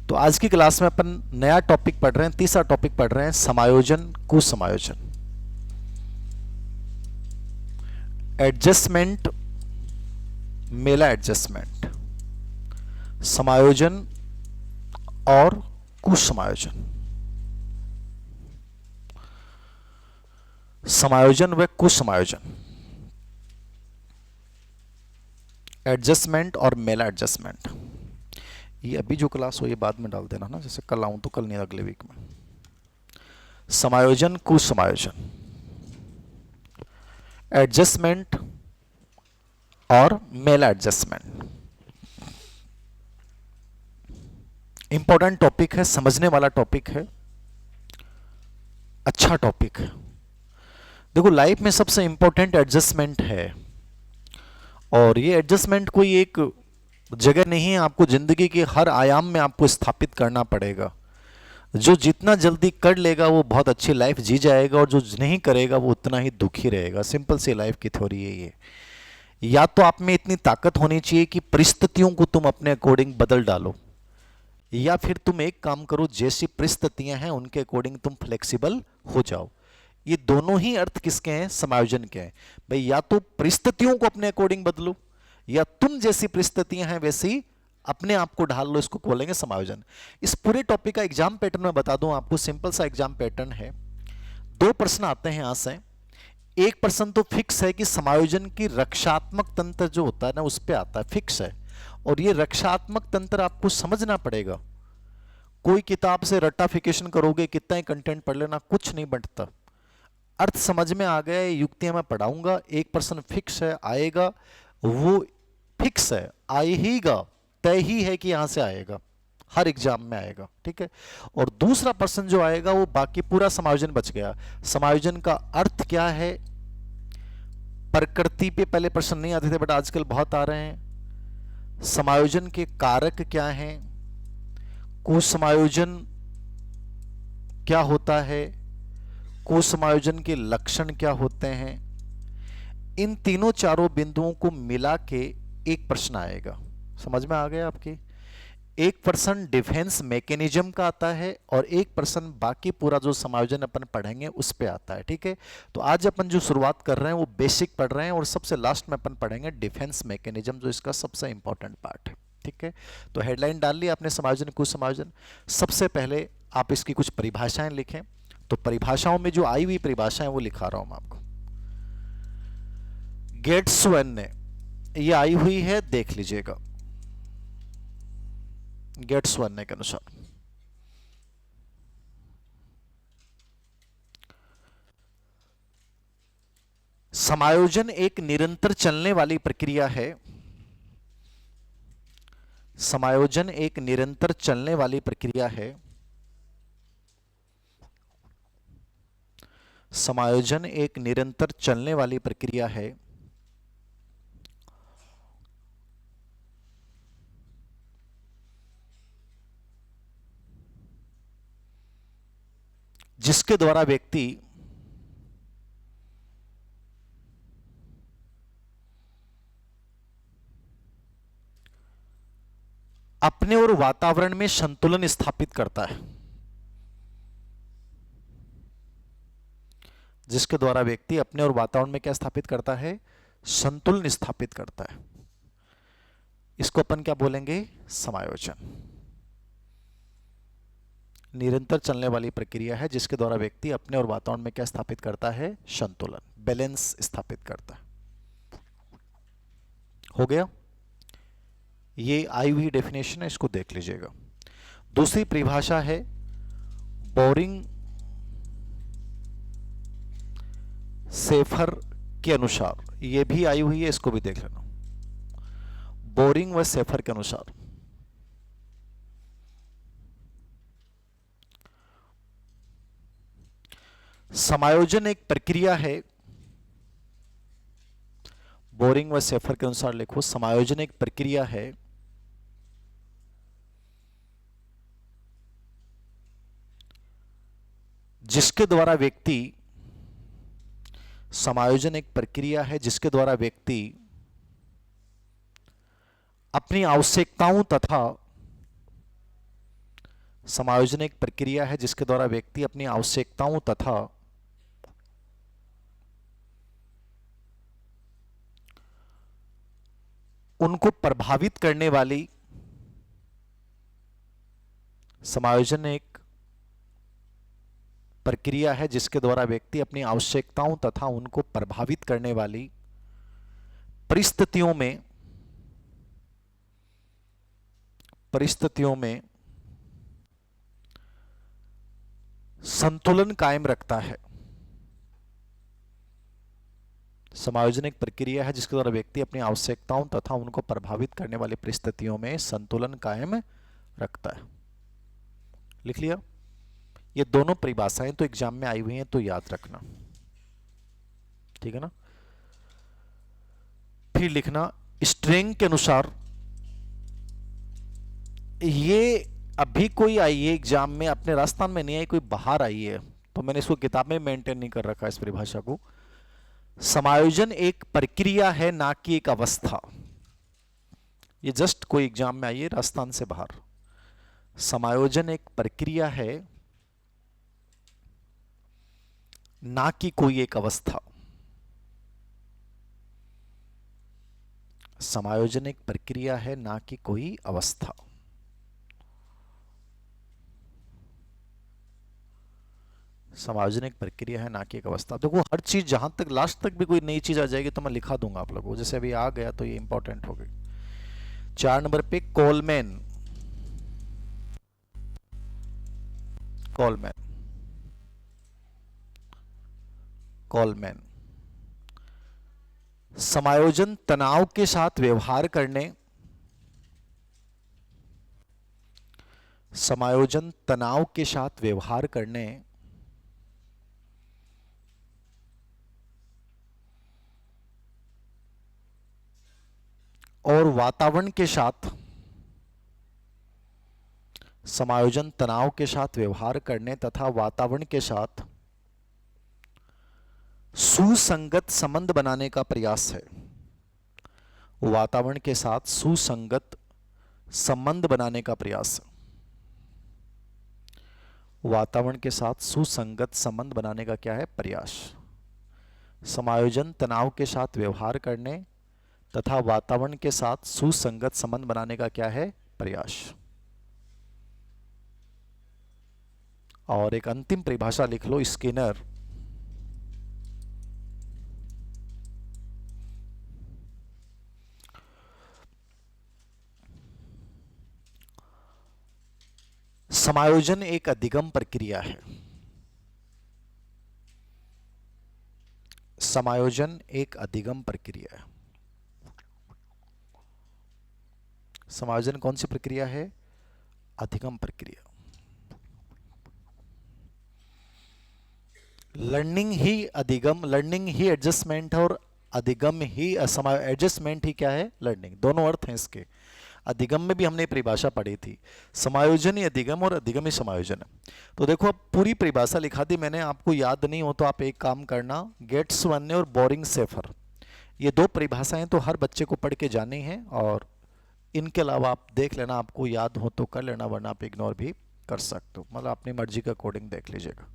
तो आज की क्लास में अपन नया टॉपिक पढ़ रहे हैं, तीसरा टॉपिक पढ़ रहे हैं, समायोजन कुसमायोजन। एडजस्टमेंट, मेला एडजस्टमेंट, समायोजन और कुसमायोजन। समायोजन व कुसमायोजन, एडजस्टमेंट और मेला एडजस्टमेंट। ये अभी जो क्लास हो ये बाद में डाल देना ना, जैसे कल आऊं तो कल नहीं, अगले वीक में। समायोजन कुसमायोजन, एडजस्टमेंट और मेला एडजस्टमेंट। इंपॉर्टेंट टॉपिक है, समझने वाला टॉपिक है, अच्छा टॉपिक है। देखो, लाइफ में सबसे इंपॉर्टेंट एडजस्टमेंट है, और ये एडजस्टमेंट कोई एक जगह नहीं है, आपको जिंदगी के हर आयाम में आपको स्थापित करना पड़ेगा। जो जितना जल्दी कर लेगा वो बहुत अच्छी लाइफ जी जाएगा, और जो नहीं करेगा वो उतना ही दुखी रहेगा। सिंपल सी लाइफ की थ्योरी है ये। या तो आप में इतनी ताकत होनी चाहिए कि परिस्थितियों को तुम अपने अकॉर्डिंग बदल डालो, या फिर तुम एक काम करो, जैसी परिस्थितियां हैं उनके अकॉर्डिंग तुम फ्लेक्सिबल हो जाओ। ये दोनों ही अर्थ किसके हैं? समायोजन के हैं। भाई, या तो परिस्थितियों को अपने अकॉर्डिंग बदलो, या तुम जैसी परिस्थितियां हैं वैसी अपने आप को ढाल लो। इसको बोलेंगे समायोजन। इस पूरे टॉपिक का एग्जाम पैटर्न मैं बता दूं आपको। सिंपल सा एग्जाम पैटर्न है। दो प्रश्न आते हैं यहां से। एक प्रश्न तो फिक्स है कि समायोजन की रक्षात्मक तंत्र जो होता है ना, उस पर आता है, फिक्स है। और ये रक्षात्मक तंत्र आपको समझना पड़ेगा। कोई किताब से रट्टाफिकेशन करोगे, कितना ही कंटेंट पढ़ लेना, कुछ नहीं बनता। अर्थ समझ में आ गया, युक्तियां मैं पढ़ाऊंगा। एक पर्सन फिक्स है, आएगा, वो फिक्स है, आएगा, तय ही है कि यहां से आएगा, हर एग्जाम में आएगा, ठीक है। और दूसरा पर्सन जो आएगा वो बाकी पूरा समायोजन बच गया। समायोजन का अर्थ क्या है? प्रकृति पे पहले प्रश्न नहीं आते थे, बट आजकल बहुत आ रहे हैं। समायोजन के कारक क्या हैं? कुसमायोजन क्या होता है? कुसमायोजन के लक्षण क्या होते हैं? इन तीनों चारों बिंदुओं को मिला के एक प्रश्न आएगा। समझ में आ गया आपकी? एक पर्सन डिफेंस मैकेनिज्म का आता है, और एक पर्सन बाकी पूरा जो समायोजन अपन पढ़ेंगे उस पे आता है, ठीक है। तो आज अपन जो शुरुआत कर रहे हैं वो बेसिक पढ़ रहे हैं, और सबसे लास्ट में अपन पढ़ेंगे डिफेंस मैकेनिज्म, जो इसका सबसे इंपॉर्टेंट पार्ट है, ठीक है। तो हेडलाइन डाल ली आपने, समायोजन कुसमायोजन। सबसे पहले आप इसकी कुछ परिभाषाएं लिखें। तो परिभाषाओं में जो आई हुई परिभाषाएं वो लिखा रहा हूं मैं आपको। गेट्सवन ने ये आई हुई है, देख लीजिएगा। गेट्सवन ने के अनुसार समायोजन एक निरंतर चलने वाली प्रक्रिया है। समायोजन एक निरंतर चलने वाली प्रक्रिया है। समायोजन एक निरंतर चलने वाली प्रक्रिया है, जिसके द्वारा व्यक्ति अपने और वातावरण में संतुलन स्थापित करता है। जिसके द्वारा व्यक्ति अपने और वातावरण में क्या स्थापित करता है? संतुलन स्थापित करता है। इसको अपन क्या बोलेंगे? समायोजन। निरंतर चलने वाली प्रक्रिया है जिसके द्वारा व्यक्ति अपने और वातावरण में क्या स्थापित करता है? संतुलन, बैलेंस स्थापित करता है। हो गया? ये आई हुई डेफिनेशन है, इसको देख लीजिएगा। दूसरी परिभाषा है बोरिंग सेफर के अनुसार। ये भी आई हुई है, इसको भी देख लेना। बोरिंग व सेफर के अनुसार समायोजन एक प्रक्रिया है। बोरिंग व सेफर के अनुसार लिखो, समायोजन एक प्रक्रिया है जिसके द्वारा व्यक्ति समायोजन एक प्रक्रिया है जिसके द्वारा व्यक्ति अपनी आवश्यकताओं तथा समायोजन एक प्रक्रिया है जिसके द्वारा व्यक्ति अपनी आवश्यकताओं तथा उनको प्रभावित करने वाली समायोजन एक प्रक्रिया है जिसके द्वारा व्यक्ति अपनी आवश्यकताओं तथा उनको प्रभावित करने वाली परिस्थितियों में संतुलन कायम रखता है। समायोजन एक प्रक्रिया है जिसके द्वारा व्यक्ति अपनी आवश्यकताओं तथा उनको प्रभावित करने वाली परिस्थितियों में संतुलन कायम रखता है। लिख लिया? ये दोनों परिभाषाएं तो एग्जाम में आई हुई हैं, तो याद रखना, ठीक है ना। फिर लिखना स्ट्रिंग के अनुसार, ये अभी कोई आई है एग्जाम में, अपने राजस्थान में नहीं आई, कोई बाहर आई है, तो मैंने इसको किताब में मेंटेन नहीं कर रखा इस परिभाषा को। समायोजन एक प्रक्रिया है ना कि एक अवस्था। ये जस्ट कोई एग्जाम में आई है राजस्थान से बाहर। समायोजन एक प्रक्रिया है ना कि कोई एक अवस्था। समायोजन एक प्रक्रिया है ना कि कोई अवस्था। समायोजन एक प्रक्रिया है ना कि एक अवस्था। देखो हर चीज, जहां तक लास्ट तक भी कोई नई चीज आ जाएगी तो मैं लिखा दूंगा आप लोगों को, जैसे अभी आ गया तो ये इंपॉर्टेंट हो गई। 4 नंबर पे कोलमैन। समायोजन तनाव के साथ व्यवहार करने, समायोजन तनाव के साथ व्यवहार करने और वातावरण के साथ, समायोजन तनाव के साथ व्यवहार करने तथा वातावरण के साथ सुसंगत संबंध बनाने का प्रयास है। वातावरण के साथ सुसंगत संबंध बनाने का प्रयास। वातावरण के साथ सुसंगत संबंध बनाने का क्या है? प्रयास। समायोजन तनाव के साथ व्यवहार करने तथा वातावरण के साथ सुसंगत संबंध बनाने का क्या है? प्रयास। और एक अंतिम परिभाषा लिख लो, स्किनर। समायोजन एक अधिगम प्रक्रिया है। समायोजन एक अधिगम प्रक्रिया है। समायोजन कौन सी प्रक्रिया है? अधिगम प्रक्रिया। लर्निंग ही अधिगम, लर्निंग ही एडजस्टमेंट और अधिगम ही एडजस्टमेंट ही क्या है? लर्निंग। दोनों अर्थ हैं इसके। अधिगम में भी हमने परिभाषा पढ़ी थी, समायोजन ही अधिगम और अधिगम ही समायोजन है। तो देखो अब पूरी परिभाषा लिखा दी मैंने, आपको याद नहीं हो तो आप एक काम करना, गेट्स वन और बोरिंग सेफर, ये दो परिभाषाएं तो हर बच्चे को पढ़ के जानी है, और इनके अलावा आप देख लेना, आपको याद हो तो कर लेना, वरना आप इग्नोर भी कर सकते हो, मतलब अपनी मर्जी के अकॉर्डिंग देख लीजिएगा।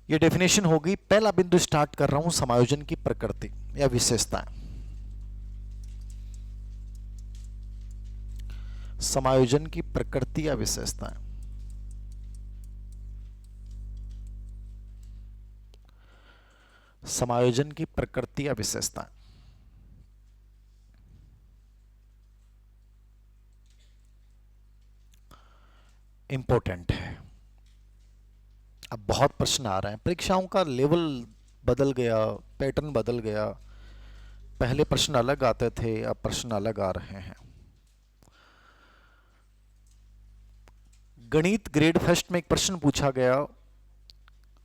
ये डेफिनेशन होगी। पहला बिंदु स्टार्ट कर रहा हूं, समायोजन की प्रकृति या विशेषताएं। समायोजन की प्रकृति या विशेषताएं। समायोजन की प्रकृति या विशेषताएं। इंपॉर्टेंट है। अब बहुत प्रश्न आ रहे हैं, परीक्षाओं का लेवल बदल गया, पैटर्न बदल गया। पहले प्रश्न अलग आते थे, अब प्रश्न अलग आ रहे हैं। गणित ग्रेड फर्स्ट में एक प्रश्न पूछा गया,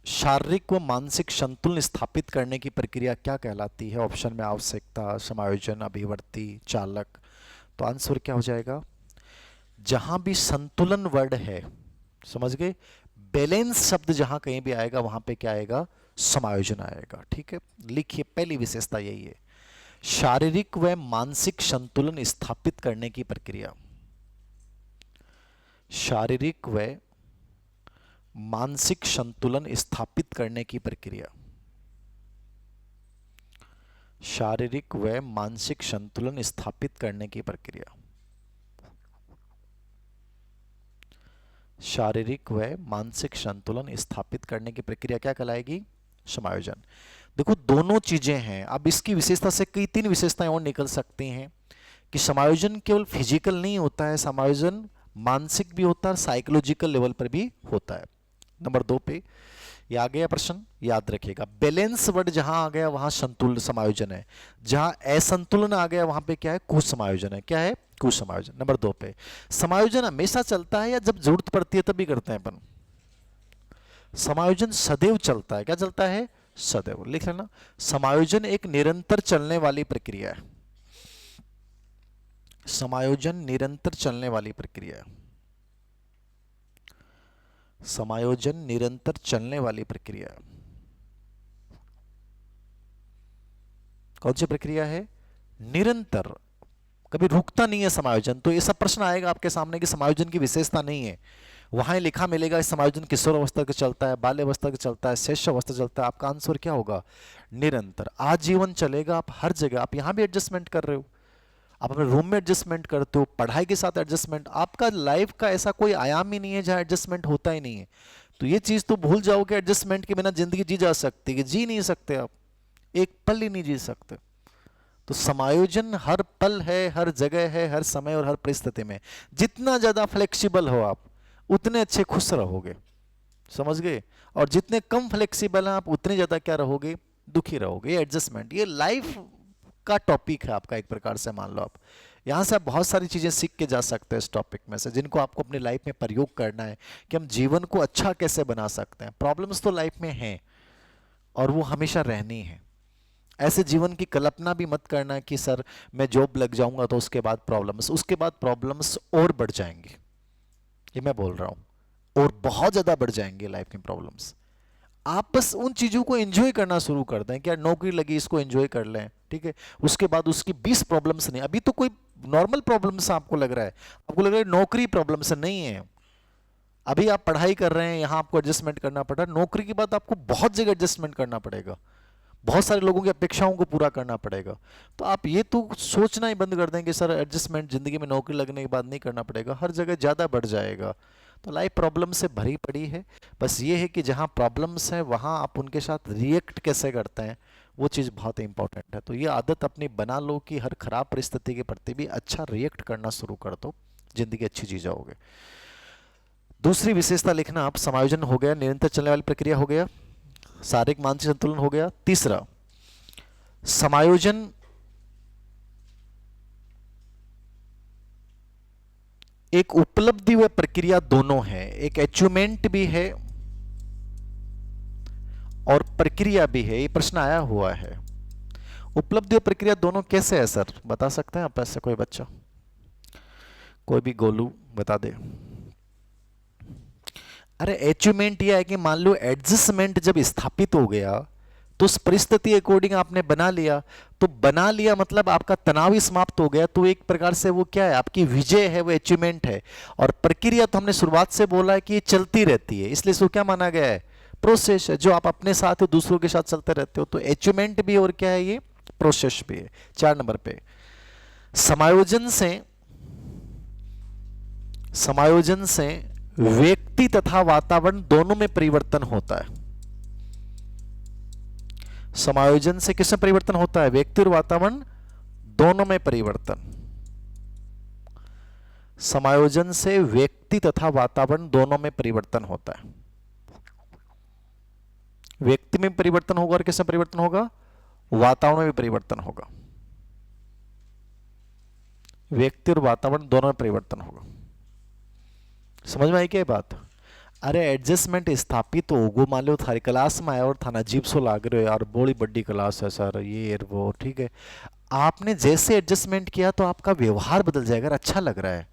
शारीरिक व मानसिक संतुलन स्थापित करने की प्रक्रिया क्या कहलाती है? ऑप्शन में आवश्यकता, समायोजन, अभिवर्ती, चालक। तो आंसर क्या हो जाएगा? जहां भी संतुलन वर्ड है, समझ गए, बैलेंस शब्द जहां कहीं भी आएगा वहां पे क्या आएगा? समायोजन आएगा। ठीक है, लिखिए, पहली विशेषता यही है, शारीरिक व मानसिक संतुलन स्थापित करने की प्रक्रिया। शारीरिक व मानसिक संतुलन स्थापित करने की प्रक्रिया। शारीरिक व मानसिक संतुलन स्थापित करने की प्रक्रिया। शारीरिक व मानसिक संतुलन स्थापित करने की प्रक्रिया क्या कहलाएगी? समायोजन। देखो दोनों चीजें हैं। अब इसकी विशेषता से कई तीन विशेषताएं और निकल सकती हैं कि समायोजन केवल फिजिकल नहीं होता है, समायोजन मानसिक भी होता है, साइकोलॉजिकल लेवल पर भी होता है। नंबर 2 पे ये आ गया प्रश्न, याद रखिएगा। बैलेंस वर्ड जहां आ गया वहां संतुलन समायोजन है, जहां असंतुलन आ गया वहां पे क्या है? कुसमायोजन है। क्या है? कुसमायोजन। नंबर 2 पे समायोजन हमेशा चलता है या जब जरूरत पड़ती है तभी करते हैं अपन? समायोजन सदैव चलता है। क्या चलता है? सदैव। लिख लेना, समायोजन एक निरंतर चलने वाली प्रक्रिया है। समायोजन निरंतर चलने वाली प्रक्रिया है। समायोजन निरंतर चलने वाली प्रक्रिया है। कौन सी प्रक्रिया है? निरंतर, कभी रुकता नहीं है समायोजन। तो ऐसा प्रश्न आएगा आपके सामने कि समायोजन की विशेषता नहीं है, वहां लिखा मिलेगा समायोजन किशोर अवस्था का चलता है, बाल्य अवस्था का चलता है, शैशव अवस्था चलता है। आपका आंसर क्या होगा? निरंतर, आजीवन चलेगा। आप हर जगह, आप यहां भी एडजस्टमेंट कर रहे हो, आप अपने रूम में एडजस्टमेंट करते हो, पढ़ाई के साथ एडजस्टमेंट। आपका लाइफ का ऐसा कोई आयाम ही नहीं है जहां एडजस्टमेंट होता ही नहीं है। तो ये चीज तो भूल जाओ कि एडजस्टमेंट के बिना जिंदगी जी जा सकती है। जी नहीं सकते आप, एक पल ही नहीं जी सकते। तो समायोजन हर पल है, हर जगह है, हर समय और हर परिस्थिति में। जितना ज्यादा फ्लेक्सिबल हो आप उतने अच्छे खुश रहोगे, समझ गए? और जितने कम फ्लेक्सिबल हैं आप उतने ज्यादा क्या रहोगे? दुखी रहोगे। ये एडजस्टमेंट, ये लाइफ का टॉपिक है आपका, एक प्रकार से मान लो आप। यहां से आप बहुत सारी चीजें सीख के जा सकते हैं इस टॉपिक में से, जिनको आपको अपनी लाइफ में प्रयोग करना है कि हम जीवन को अच्छा कैसे बना सकते हैं। प्रॉब्लम्स तो लाइफ में हैं और वो हमेशा रहनी है। ऐसे जीवन की कल्पना भी मत करना कि सर मैं जॉब लग जाऊंगा तो उसके बाद प्रॉब्लम्स, उसके बाद प्रॉब्लम्स और बढ़ जाएंगे। ये मैं बोल रहा हूं, और बहुत ज्यादा बढ़ जाएंगे लाइफ में प्रॉब्लम्स। आप बस उन चीजों को एंजॉय करना शुरू कर दें कि यार नौकरी लगी, इसको एंजॉय कर लें, ठीक है। उसके बाद उसकी 20 प्रॉब्लम्स नहीं। अभी तो कोई नॉर्मल प्रॉब्लम्स आपको लग रहा है, आपको लग रहा है नौकरी प्रॉब्लम्स नहीं है। अभी आप पढ़ाई कर रहे हैं, यहां आपको एडजस्टमेंट करना पड़ रहा है। नौकरी के बाद आपको बहुत जगह एडजस्टमेंट करना पड़ेगा, बहुत सारे लोगों की अपेक्षाओं को पूरा करना पड़ेगा। तो आप ये तो सोचना ही बंद कर दें कि सर एडजस्टमेंट जिंदगी में नौकरी लगने के बाद नहीं करना पड़ेगा। हर जगह ज़्यादा बढ़ जाएगा। तो लाइफ प्रॉब्लम से भरी पड़ी है। बस ये है कि जहाँ प्रॉब्लम्स हैं वहाँ आप उनके साथ रिएक्ट कैसे करते हैं, वो चीज़ बहुत इंपॉर्टेंट है। तो ये आदत अपनी बना लो कि हर खराब परिस्थिति के प्रति भी अच्छा रिएक्ट करना शुरू कर दो, जिंदगी अच्छी जी जाओगे। दूसरी विशेषता लिखना आप, समायोजन हो गया, निरंतर चलने वाली प्रक्रिया हो गया, शारीरिक मानसिक संतुलन हो गया। तीसरा, समायोजन एक उपलब्धि व प्रक्रिया दोनों है, एक अचीवमेंट भी है और प्रक्रिया भी है। ये प्रश्न आया हुआ है, उपलब्धि और प्रक्रिया दोनों कैसे है सर, बता सकते हैं आप? ऐसे कोई बच्चा, कोई भी गोलू बता दे। अरे अचीवमेंट यह है कि मान लो एडजस्टमेंट जब स्थापित हो गया तो उस परिस्थिति अकॉर्डिंग आपने बना लिया, तो बना लिया मतलब आपका तनाव ही समाप्त हो गया। तो एक प्रकार से वो क्या है, आपकी विजय है, वो अचीवमेंट है। और प्रक्रिया तो हमने शुरुआत से बोला है कि ये चलती रहती है, इसलिए इसको क्या माना गया है? प्रोसेस है, जो आप अपने साथ दूसरों के साथ चलते रहते हो। तो अचीवमेंट भी और क्या है, ये प्रोसेस भी है। 4 नंबर पे, समायोजन से व्यक्ति तथा वातावरण दोनों में परिवर्तन होता है। समायोजन से किसमें परिवर्तन होता है? व्यक्ति और वातावरण दोनों में परिवर्तन। समायोजन से व्यक्ति तथा वातावरण दोनों में परिवर्तन होता है। व्यक्ति में परिवर्तन होगा और किसमें परिवर्तन होगा? वातावरण में भी परिवर्तन होगा। व्यक्ति और वातावरण दोनों में परिवर्तन होगा। समझ में आई क्या बात? अरे एडजस्टमेंट स्थापित होगो, मान लो थारी क्लास में आया और थाना अजीब सो लाग रहे हो यार, बड़ी बड़ी क्लास है सर, ये वो, ठीक है। आपने जैसे एडजस्टमेंट किया तो आपका व्यवहार बदल जाएगा, अच्छा लग रहा है,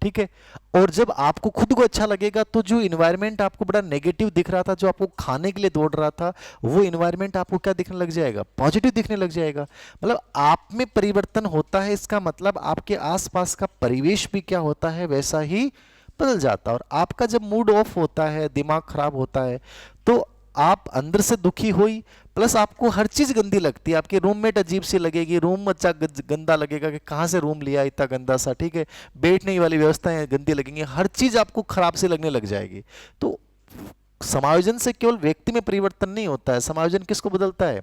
ठीक है। और जब आपको खुद को अच्छा लगेगा तो जो इन्वायरमेंट आपको बड़ा नेगेटिव दिख रहा था, जो आपको खाने के लिए दौड़ रहा था, वो इन्वायरमेंट आपको क्या दिखने लग जाएगा? पॉजिटिव दिखने लग जाएगा। मतलब आप में परिवर्तन होता है, इसका मतलब आपके आसपास का परिवेश भी क्या होता है, वैसा ही बदल जाता है। और आपका जब मूड ऑफ होता है, दिमाग खराब होता है, तो आप अंदर से दुखी हुई, प्लस आपको हर चीज गंदी लगती है। आपकी रूममेट अजीब सी लगेगी, रूम अच्छा गंदा लगेगा कि कहाँ से रूम लिया इतना गंदा सा, ठीक है, बैठने वाली व्यवस्थाएं गंदी लगेंगी, हर चीज आपको खराब से लगने लग जाएगी। तो समायोजन से केवल व्यक्ति में परिवर्तन नहीं होता है, समायोजन किसको बदलता है?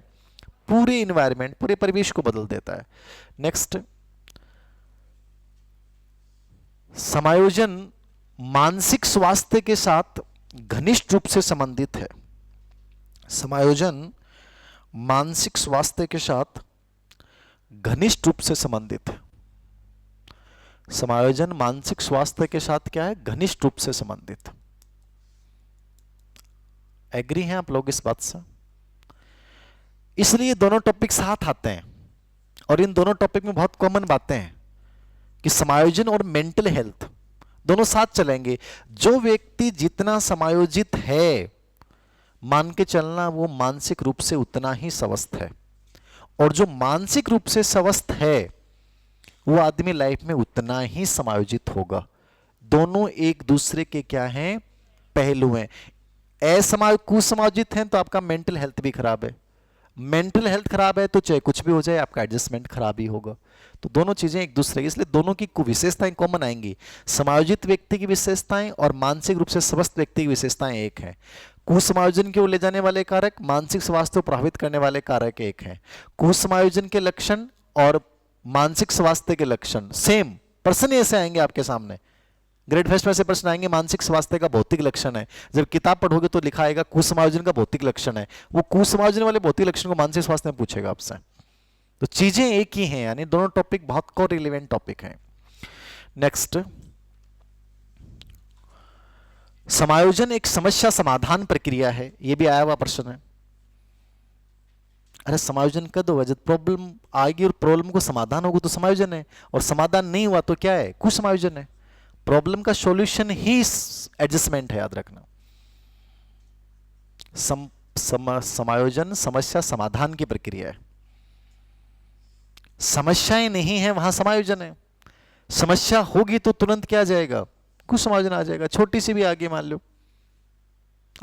पूरे इन्वायरमेंट, पूरे परिवेश को बदल देता है। नेक्स्ट, समायोजन मानसिक स्वास्थ्य के साथ घनिष्ठ रूप से संबंधित है। समायोजन मानसिक स्वास्थ्य के साथ घनिष्ठ रूप से संबंधित है। समायोजन मानसिक स्वास्थ्य के साथ क्या है? घनिष्ठ रूप से संबंधित। एग्री हैं आप लोग इस बात से? इसलिए दोनों टॉपिक साथ आते हैं, और इन दोनों टॉपिक में बहुत कॉमन बातें हैं कि समायोजन और मेंटल हेल्थ दोनों साथ चलेंगे। जो व्यक्ति जितना समायोजित है, मान के चलना वो मानसिक रूप से उतना ही स्वस्थ है, और जो मानसिक रूप से स्वस्थ है वो आदमी लाइफ में उतना ही समायोजित होगा। दोनों एक दूसरे के क्या हैं? पहलू हैं। कुसमायोजित हैं तो आपका मेंटल हेल्थ भी खराब है, मेंटल हेल्थ खराब है तो चाहे कुछ भी हो जाए आपका एडजस्टमेंट खराब ही होगा। तो दोनों चीजें एक दूसरे की, इसलिए दोनों की विशेषताएं कॉमन आएंगी। समायोजित व्यक्ति की विशेषताएं और मानसिक रूप से स्वस्थ व्यक्ति की विशेषताएं एक हैं। कुसमायोजन की ओर ले जाने वाले कारक, मानसिक स्वास्थ्य को प्रभावित करने वाले कारक एक हैं। कुसमायोजन के लक्षण और मानसिक स्वास्थ्य के लक्षण सेम, प्रश्न ऐसे आएंगे आपके सामने। ग्रेड फेस्ट में से प्रश्न आएंगे, मानसिक स्वास्थ्य का भौतिक लक्षण है। जब किताब पढ़ोगे तो लिखा आएगा कुसमायोजन का भौतिक लक्षण है, वो कुसमायोजन वाले भौतिक लक्षण को मानसिक स्वास्थ्य में पूछेगा आपसे। तो चीजें एक ही हैं, यानी दोनों टॉपिक बहुत को रिलेवेंट टॉपिक हैं। नेक्स्ट, समायोजन एक समस्या समाधान प्रक्रिया है। यह भी आया हुआ प्रश्न है। अरे समायोजन कर दो, जब प्रॉब्लम आएगी और प्रॉब्लम को समाधान होगा तो समायोजन है, और समाधान नहीं हुआ तो क्या है? कुसमायोजन है। प्रॉब्लम का सॉल्यूशन ही एडजस्टमेंट है, याद रखना। समायोजन समस्या समाधान की प्रक्रिया है। समस्याएं नहीं है वहां समायोजन है। समस्या होगी तो तुरंत क्या आ जाएगा? कुसमायोजन आ जाएगा। छोटी सी भी आगे, मान लो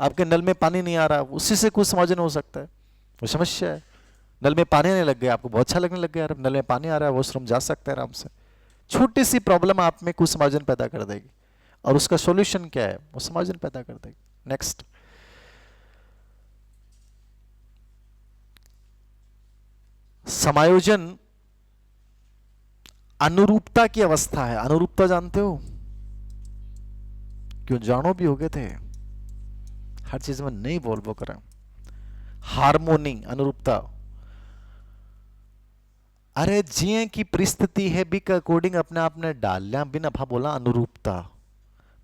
आपके नल में पानी नहीं आ रहा, उसी से कुसमायोजन हो सकता है, वो समस्या है। नल में पानी आने लग गया, आपको बहुत अच्छा लगने लग गया, यार नल में पानी आ रहा है, वॉशरूम जा सकते हैं आराम से। छोटी सी प्रॉब्लम आप में कुसमायोजन पैदा कर देगी, और उसका सॉल्यूशन क्या है? वो समायोजन पैदा कर देगी। नेक्स्ट, समायोजन अनुरूपता की अवस्था है। अनुरूपता जानते हो? क्यों, जानो भी हो गए थे, हर चीज में नहीं बोल वो करें। हार्मोनी, अनुरूपता। अरे जिये की परिस्थिति है बी के अकॉर्डिंग अपने आप ने डाल लिया, बिना भा बोला अनुरूपता।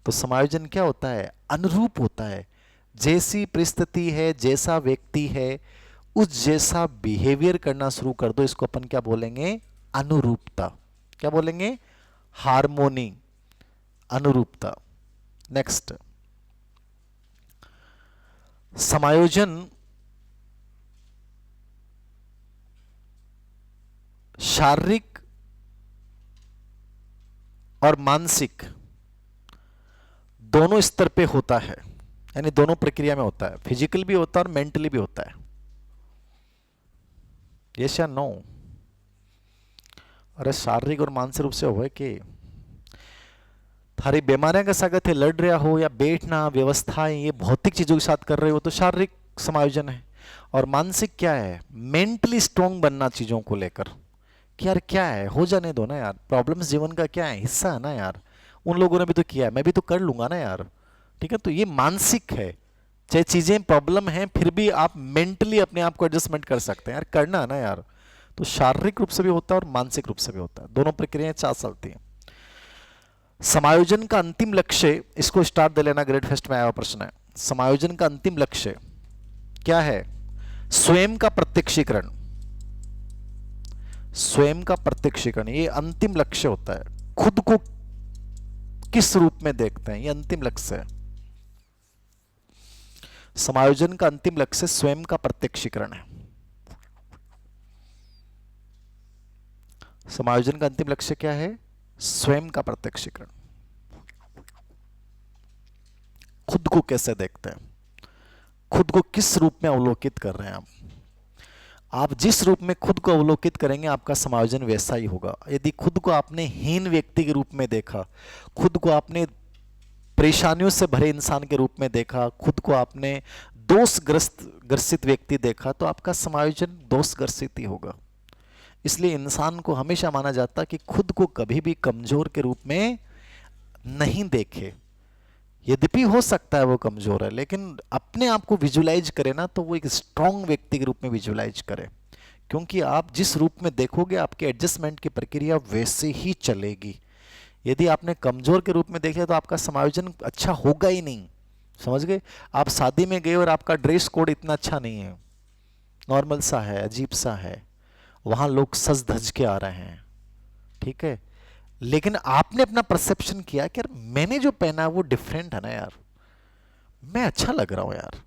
तो समायोजन क्या होता है? अनुरूप होता है। जैसी परिस्थिति है, जैसा व्यक्ति है, उस जैसा बिहेवियर करना शुरू कर दो, इसको अपन क्या बोलेंगे? अनुरूपता। क्या बोलेंगे? हार्मोनी, अनुरूपता। नेक्स्ट, समायोजन शारीरिक और मानसिक दोनों स्तर पे होता है, यानी दोनों प्रक्रिया में होता है। फिजिकल भी होता है और मेंटली भी होता है। यस या नो? अरे शारीरिक और मानसिक रूप से हो कि थारी बीमारियां के साथ थे लड़ रहा हो, या बैठना, व्यवस्थाएं, ये भौतिक चीजों के साथ कर रहे हो, तो शारीरिक समायोजन है। और मानसिक क्या है? मेंटली स्ट्रांग बनना चीजों को लेकर कि यार क्या है, हो जाने दो ना यार, प्रॉब्लम्स जीवन का क्या है, हिस्सा है ना यार, उन लोगों ने भी तो किया है, मैं भी तो कर लूंगा ना यार, ठीक है। तो ये मानसिक है। चाहे चीजें प्रॉब्लम हैं फिर भी आप मेंटली अपने आप को एडजस्टमेंट कर सकते हैं, यार करना है ना यार। तो शारीरिक रूप से भी होता है और मानसिक रूप से भी होता है, दोनों प्रक्रियाएं साथ चलती हैं। समायोजन का अंतिम लक्ष्य, इसको स्टार्ट दे लेना, ग्रेड फेस्ट में आया हुआ प्रश्न है। समायोजन का अंतिम लक्ष्य क्या है? स्वयं का प्रत्यक्षीकरण। स्वयं का प्रत्यक्षीकरण, ये अंतिम लक्ष्य होता है। खुद को किस रूप में देखते हैं, ये अंतिम लक्ष्य है। समायोजन का अंतिम लक्ष्य स्वयं का प्रत्यक्षीकरण है। समायोजन का अंतिम लक्ष्य क्या है? स्वयं का प्रत्यक्षीकरण। खुद को कैसे देखते हैं, खुद को किस रूप में अवलोकित कर रहे हैं आप जिस रूप में खुद को अवलोकित करेंगे आपका समायोजन वैसा ही होगा। यदि खुद को आपने हीन व्यक्ति के रूप में देखा, खुद को आपने परेशानियों से भरे इंसान के रूप में देखा, खुद को आपने ग्रसित व्यक्ति देखा, तो आपका समायोजन दोषग्रसित ही होगा। इसलिए इंसान को हमेशा माना जाता है कि खुद को कभी भी कमजोर के रूप में नहीं देखे। यद्यपि हो सकता है वो कमजोर है, लेकिन अपने आप को विजुलाइज करे ना, तो वो एक स्ट्रांग व्यक्ति के रूप में विजुलाइज करे, क्योंकि आप जिस रूप में देखोगे आपके एडजस्टमेंट की प्रक्रिया वैसे ही चलेगी। यदि आपने कमजोर के रूप में देख लिया तो आपका समायोजन अच्छा होगा ही नहीं। समझ गए? आप शादी में गए और आपका ड्रेस कोड इतना अच्छा नहीं है, नॉर्मल सा है, अजीब सा है, वहां लोग सज धज के आ रहे हैं, ठीक है, लेकिन आपने अपना परसेप्शन किया कि यार मैंने जो पहना है वो डिफरेंट है ना यार, मैं अच्छा लग रहा हूं यार,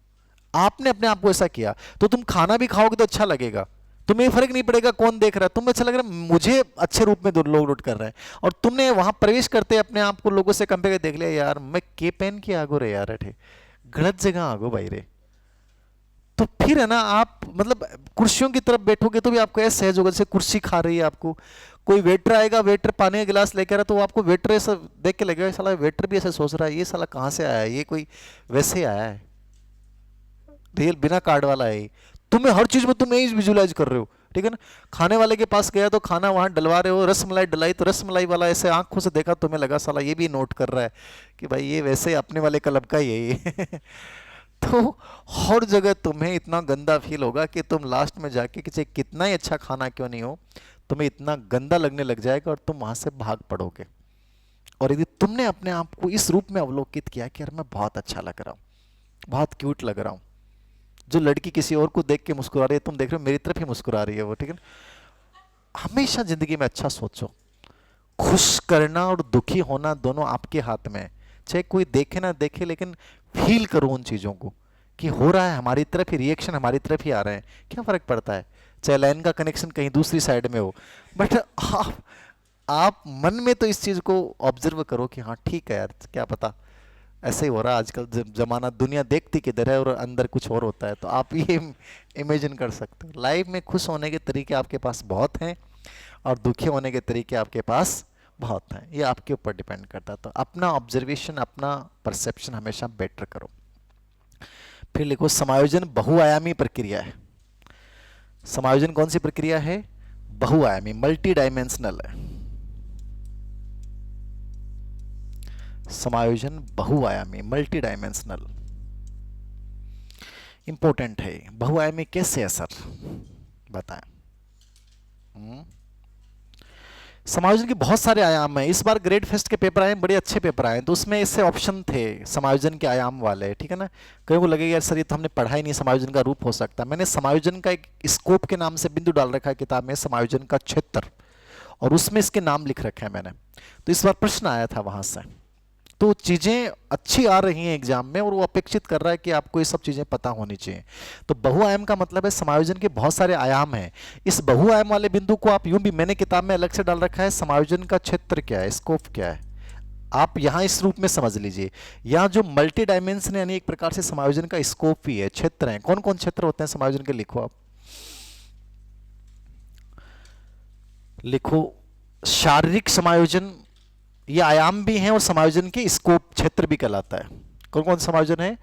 आपने अपने आप को ऐसा किया, तो तुम खाना भी खाओगे तो अच्छा लगेगा, तुम्हें फर्क नहीं पड़ेगा कौन देख रहा है, तुम्हें अच्छा लग रहा है, मुझे अच्छे रूप में लोग नोट कर रहे हैं, और तुमने वहां प्रवेश करते अपने आप को लोगों से कंपेयर कर देख लिया, यार मैं के पहन के आगो रे यार, अठे गलत जगह आगो भाई रे। तो फिर है ना, आप मतलब कुर्सियों की तरफ बैठोगे तो भी आपको ऐसा सहज होगा जैसे कुर्सी खा रही है आपको, कोई वेटर आएगा, वेटर पानी का गिलास लेकर आ, तो आपको वेटर ऐसा देख के लगेगा, साला वेटर भी ऐसे सोच रहा है, ये साला कहाँ से आया है, ये कोई वैसे आया है, रियल बिना कार्ड वाला है। तुम्हें हर चीज में तुम यही विजुलाइज कर रहे हो, ठीक है ना। खाने वाले के पास गया तो खाना वहां डलवा रहे हो, रस मलाई डलाई तो रस मलाई वाला ऐसे आंखों से देखा, तुम्हें लगा साला ये भी नोट कर रहा है कि भाई ये वैसे अपने वाले क्लब का ही है ये तो हर जगह तुम्हें इतना गंदा फील होगा कि तुम लास्ट में जाके किसी कितना ही अच्छा खाना क्यों नहीं हो, तुम्हें इतना गंदा लगने लग जाएगा और तुम वहां से भाग पड़ोगे। और यदि तुमने अपने आप को इस रूप में अवलोकित किया कि यार मैं बहुत अच्छा लग रहा हूँ, बहुत क्यूट लग रहा हूँ, जो लड़की किसी और को देख के मुस्कुरा रही है, तुम देख रहे हो मेरी तरफ ही मुस्कुरा रही है वो, ठीक है ना। हमेशा जिंदगी में अच्छा सोचो, खुश करना और दुखी होना दोनों आपके हाथ में है। चाहे कोई देखे ना देखे, लेकिन फील करो उन चीजों को कि हो रहा है हमारी तरफ ही, रिएक्शन हमारी तरफ ही आ रहे हैं, क्या फर्क पड़ता है चाहे लाइन का कनेक्शन कहीं दूसरी साइड में हो, बट आप मन में तो इस चीज को ऑब्जर्व करो कि हाँ ठीक है यार, क्या पता ऐसे ही हो रहा है आजकल, जमाना दुनिया देखती किधर है और अंदर कुछ और होता है। तो आप ये इमेजिन कर सकते हो। लाइफ में खुश होने के तरीके आपके पास बहुत हैं और दुखी होने के तरीके आपके पास बहुत हैं, ये आपके ऊपर डिपेंड करता है। तो अपना ऑब्जर्वेशन, अपना परसेप्शन हमेशा बेटर करो। फिर लिखो समायोजन बहुआयामी प्रक्रिया है। समायोजन कौन सी प्रक्रिया है? बहुआयामी, मल्टी डायमेंशनल है। समायोजन बहुआयामी, मल्टी डायमेंशनल, इंपॉर्टेंट है। बहुआयामी कैसे है सर, बताएं। समायोजन के बहुत सारे आयाम हैं। इस बार ग्रेड फेस्ट के पेपर आए, बड़े अच्छे पेपर आए, तो उसमें इससे ऑप्शन थे समायोजन के आयाम वाले, ठीक है ना। कई को लगेगा यार सर ये तो हमने पढ़ा ही नहीं, समायोजन का रूप हो सकता है। मैंने समायोजन का एक स्कोप के नाम से बिंदु डाल रखा है किताब में, समायोजन का क्षेत्र, और उसमें इसके नाम लिख रखे हैं मैंने। तो इस बार प्रश्न आया था वहां से, तो चीजें अच्छी आ रही हैं एग्जाम में, और वो अपेक्षित कर रहा है कि आपको ये सब चीजें पता होनी चाहिए। तो बहुआयाम का मतलब है समायोजन के बहुत सारे आयाम हैं। इस बहुआयाम वाले बिंदु को आप यूं भी, मैंने किताब में अलग से डाल रखा है, समायोजन का क्षेत्र क्या है, स्कोप क्या है, आप यहां इस रूप में समझ लीजिए। यहां जो मल्टी डायमेंशन यानी एक प्रकार से समायोजन का स्कोप भी है, क्षेत्र है। कौन कौन क्षेत्र होते हैं समायोजन के, लिखो आप, लिखो। शारीरिक समायोजन, ये आयाम भी हैं और समायोजन के स्कोप क्षेत्र भी कहलाता है। कौन कौन समायोजन है?